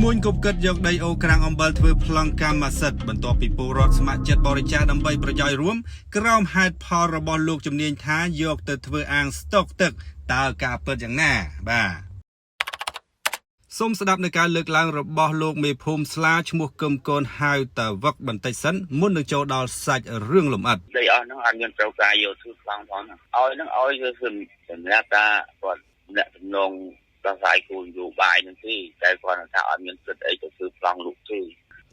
មួយគប់កិតយកដីអូក្រាំងអំបិលធ្វើប្លង់កម្មសិទ្ធិបន្ទាប់ពីពលរដ្ឋស្ម័គ្រចិត្តបរិច្ចាគដើម្បីប្រយោជន៍រួមក្រោមហេតុផលរបស់លោកជំនាញថាយកទៅធ្វើអាងស្តុកទឹកតើការពិតយ៉ាងណាបាទសូមស្ដាប់នៅការលើកឡើងរបស់លោកមេភូមិស្លាឈ្មោះកឹមកូនហៅតាវឹកបន្តិចសិនមុននឹងចូលដល់សាច់រឿងលម្អិតដីអស់ហ្នឹងអត់មានត្រូវការយកធ្វើប្លង់ផងឲ្យគឺសម្រាប់តាគាត់អ្នកទំនងដោះស្រាយគោលនយោបាយនឹងទេតែគាត់ថាអត់មានសិទ្ធិអីទៅធ្វើប្លង់លុបទេ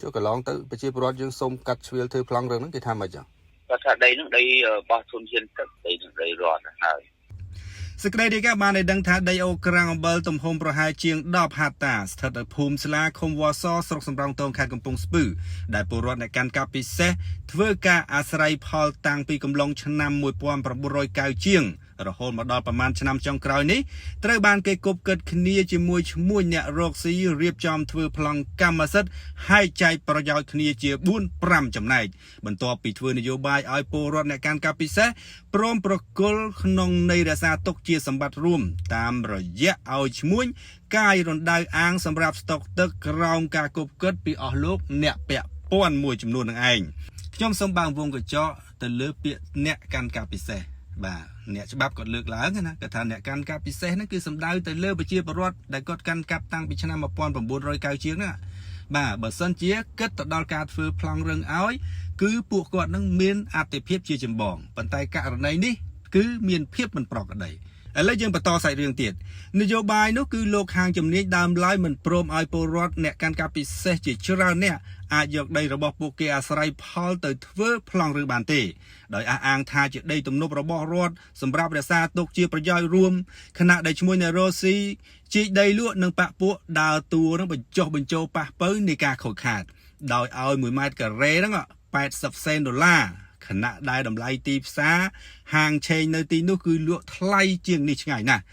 ចូលកន្លងទៅប្រជាពលរដ្ឋយើងសូមកាត់ជ្រៀលធ្វើប្លង់រឿងហ្នឹងគេថាម៉េចចឹងគាត់ថាដីហ្នឹងដីបោះធនធានទឹកដីនឹងដីរដ្ឋហើយសេចក្តីរាយការណ៍បានឲ្យដឹងថាដីអូក្រាំងអំបិលទំហំប្រហែលជាង10ហត្ថតាស្ថិតនៅភូមិស្លាឃុំវ៉ាសស្រុកសំរោងទងខេត្តកំពង់ស្ពឺដែលពលរដ្ឋអ្នកកាន់កាប់ពិសេសធ្វើការអាស្រ័យផលតាំងពីកំឡុងឆ្នាំ1990ជាងរហូតមកដល់ប្រមាណឆ្នាំចុងក្រោយនេះត្រូវបានគេគប់កិតគ្នាជាមួយឈ្មោះអ្នករកស៊ីរៀបចំធ្វើប្លង់កម្មសិទ្ធិហែកចែកប្រយោជន៍គ្នាជា4-5ចំណែកបន្ទាប់ពីធ្វើនយោបាយឲ្យពលរដ្ឋអ្នកកាន់កាប់ពិសេសព្រមប្រគល់ក្នុងន័យរក្សាទុកជាសម្បត្តិរួមតាមរយៈឲ្យឈ្មោះកាយរណ្ដៅអាងសម្រាប់ស្តុកទឹកក្រោមការគប់កិតពីអស់លោកអ្នកពាក់ព័ន្ធមួយចំនួននឹងឯងខ្ញុំសូមបើកវងកញ្ចក់ទៅលើពាក្យអ្នកកាន់កាប់ពិសេសបាទអ្នកច្បាប់គាត់លើកឡើងណាគាត់ថាអ្នកកាន់កាប់ពិសេសហ្នឹងគឺសំដៅទៅលើប្រជាពលរដ្ឋដែលគាត់កាន់កាប់តាំងពីឆ្នាំ1990ជាងណាបាទបើសិនជាគិតទៅដល់ការធ្វើប្លង់រឹងឲ្យគឺពួកគាត់នឹងមានអត្ថិភាពជាចម្បងប៉ុន្តែករណីនេះគឺមានភាពមិនប្រក្រតីឥឡូវយើងបន្តសាច់រឿងទៀតនយោបាយនោះគឺលោកខាងជំនាញដើមឡើយមិនព្រមឲ្យពលរដ្ឋអ្នកកាន់កាប់ពិសេសជាច្រើនអ្នកអាចយកដីរបស់ពួកគេអាស្រ័យផលទៅធ្វើប្លង់ឬបានទេដោយអះអាងថាជាដីទំនប់របស់រដ្ឋសម្រាប់រក្សាទុកជាប្រយោជន៍រួមខណៈដែលឈ្មោះនៃរ៉ូស៊ីជីកដីលក់និងបាក់ពួកដើរតួនឹងបញ្ចុះបញ្ចូលប៉ះពៅនៃការខូចខាតដោយឲ្យ1ម៉ែត្រការ៉េហ្នឹង$80 សេនខណៈដែលតម្លៃទីផ្សារហាងឆេងនៅទីនោះគឺលក់ថ្លៃជាងនេះឆ្ងាយណាស់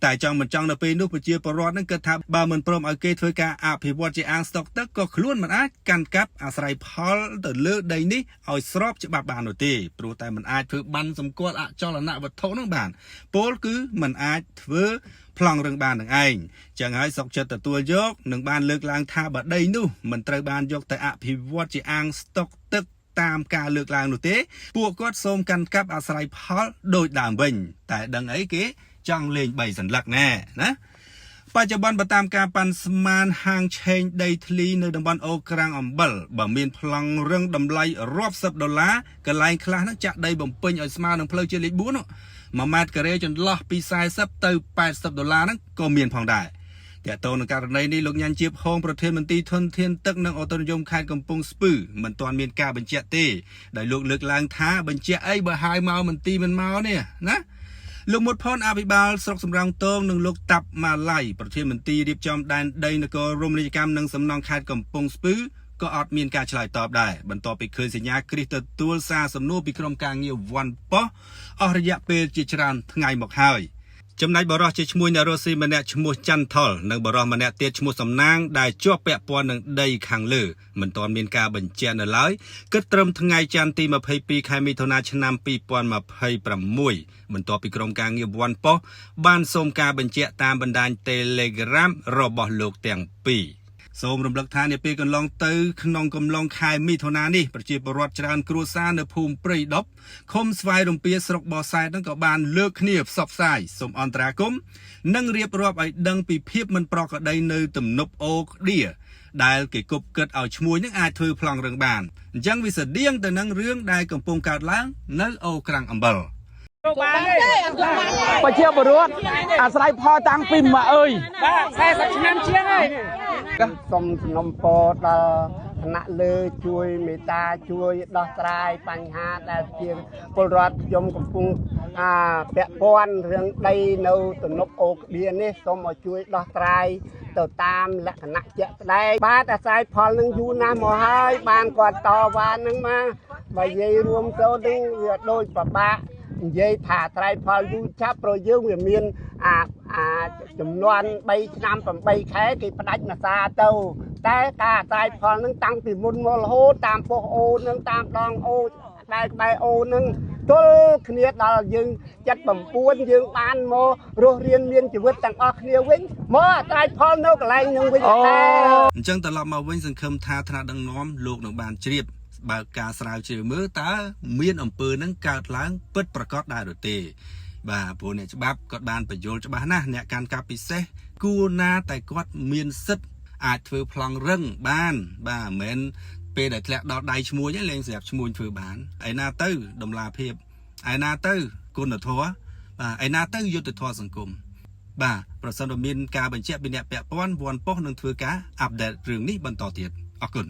តែចង់មិនចង់នៅពេលនោះប្រជាពលរដ្ឋនឹងគិតថាបើមិនព្រមឲ្យគេធ្វើការអភិវឌ្ឍជាអាងស្តុកទឹកក៏ខ្លួនមិនអាចកាន់កាប់អាស្រ័យផលទៅលើដីនេះឲ្យស្របច្បាប់បាននោះទេព្រោះតែមិនអាចធ្វើបានសម្គាល់អចលនវត្ថុនឹងបានពលគឺមិនអាចធ្វើប្លង់រឹងបាននឹងឯងចឹងហើយសុកចិត្តទទួលយកនឹងបានលើកឡើងថាបើដីនោះមិនត្រូវបានយកទៅអភិវឌ្ឍជាអាងស្តុកទឹកតាមការលើកឡើងនោះទេពួកគាត់សូមកាន់កាប់អាស្រ័យផលដូចដើមវិញតែដឹងអីគេចង់លេង3សន្លឹកណែណាបច្ចុប្បន្នបើតាមការប៉ាន់ស្មានហាងឆេងដីធ្លីនៅតំបន់អូក្រាំងអំបិលបើមានប្លង់រឹងតម្លៃរាប់សិបដុល្លារកន្លែងខ្លះហ្នឹងចាក់ដីបំពេញឲ្យស្មើនឹងផ្លូវជាតិលេខ4 1ម៉ែត្រការ៉េចន្លោះពី$40ទៅ$80ហ្នឹងក៏មានផងដែរតើតើនៅករណីនេះលោកញ៉ាន់ជាបហងប្រធានមន្ត្រីធនធានទឹកនិងអូតូនិយមខេត្តកំពង់ស្ពឺមិនទាន់មានការបញ្ជាក់ទេដោយលោកលើកឡើងថាបញ្ជាក់អីបើហៅមកមន្ត្រីមិនមកនេះណាលោកមុតផនអភិបាលស្រុកសំរោងទងនិងលោកតាប់ម៉ាឡៃប្រធានមន្ត្រីរៀបចំដែនដីនគររមណីយកម្មនិងសំណង់ខេត្តកំពង់ស្ពឺក៏អត់មានការឆ្លើយតបដែរបន្ទាប់ពីឃើញសញ្ញាគ្រីស្ទទទួលសារសំណួរពីក្រុមការងារវ៉ាន់ប៉ោះអស់រយៈពេលជាច្រើនថ្ងៃមកហើយចំណែកបរិះជាឈ្មោះអ្នករស់ស៊ីម្នាក់ឈ្មោះច័ន្ទថុលនិងបរិះម្នាក់ទៀតឈ្មោះសំណាងដែលជាប់ពាក់ព័ន្ធនឹងដីខាងលើមិនទាន់មានការបញ្ជាក់នៅឡើយគិតត្រឹមថ្ងៃច័ន្ទទី22ខែមិថុនាឆ្នាំ2026បន្ទាប់ពីក្រុមការងារវ៉ាន់ប៉ោះបានសូមការបញ្ជាក់តាមបណ្ដាញ Telegram របស់លោកទាំងពីរសូមរំលឹកថានាពេលកន្លងទៅក្នុងកំឡុងខែមិថុនានេះប្រជាពលរដ្ឋច្រើនគ្រួសារនៅភូមិព្រៃដប់ឃុំស្វាយរំពាស្រុកបរសែតនឹងក៏បានលើកគ្នាផ្សព្វផ្សាយសូមអន្តរាគមន៍និងរៀបរាប់ឲ្យដឹងពីភាពមិនប្រក្រតីនៅទំនប់អូក្ដៀដែលគេគប់គិតឲ្យឈ្មោះនឹងអាចធ្វើប្លង់រឹងបានអញ្ចឹងវាស្តៀងទៅនឹងរឿងដែលកំពុងកើតឡើងនៅអូក្រាំងអំបិលប្រជាពលរដ្ឋអាស្រ័យផលតាំងពីម៉ាក់អើយបាទ40ឆ្នាំជាងហើយសូមសំណូមពរដល់គណៈលើជួយមេត្តាជួយដោះស្រាយបញ្ហាដែលជាពលរដ្ឋខ្ញុំកំពុងពាក់ព័ន្ធរឿងដីនៅទំនប់អូក្បៀនេះសូមឲ្យជួយដោះស្រាយទៅតាមលក្ខណៈជាក់ស្ដែងបាទអាស្រ័យផលនឹងយូរណាស់មកហើយបានគាត់តវ៉ានឹងមកបើនិយាយរួមទៅនឹងវាដូចប្របាក់និយាយថាត្រៃផលយូរចាប់ព្រោះយើងវាមានចំនួន3ឆ្នាំ8ខែគេផ្ដាច់នាសាទៅតែការត្រៃផលនឹងតាំងពីមុនមករហូតតាមពោះអូនឹងតាមដងអូដែលក្បែរអូនឹងទល់គ្នាដល់យើង79យើងបានមករស់រៀនមានជីវិតទាំងអស់គ្នាវិញមកត្រៃផលនៅកន្លែងនឹងវិញតែអ ចឹងត្រឡប់មកវិញសង្ឃឹមថាថ្នាក់ដឹកនាំលោកនឹងបានជ្រាបបើការស្រាវជ្រាវមើលតើមានអំពើនឹងកើតឡើងពិតប្រាកដដែរឬទេបាទព្រោះអ្នកច្បាប់គាត់បានបញ្យល់ច្បាស់ណាស់អ្នកកាន់កាប់ពិសេសគួរណាតែគាត់មានសិទ្ធិអាចធ្វើប្លង់រឹងបានបាទមិនមែនពេលដែលធ្លាក់ដល់ដៃឈ្មួញឯងលេងស្រាប់ឈ្មួញធ្វើបានឯណាទៅដំណាភាពឯណាទៅគុណធម៌បាទឯណាទៅយុត្តិធម៌សង្គមបាទប្រសិនបើមានការបញ្ជាក់ពីអ្នកពាក់ព័ន្ធវ័នប៉ុស្តិ៍នឹងធ្វើការអាប់ដេតរឿងនេះបន្តទៀតអរគុណ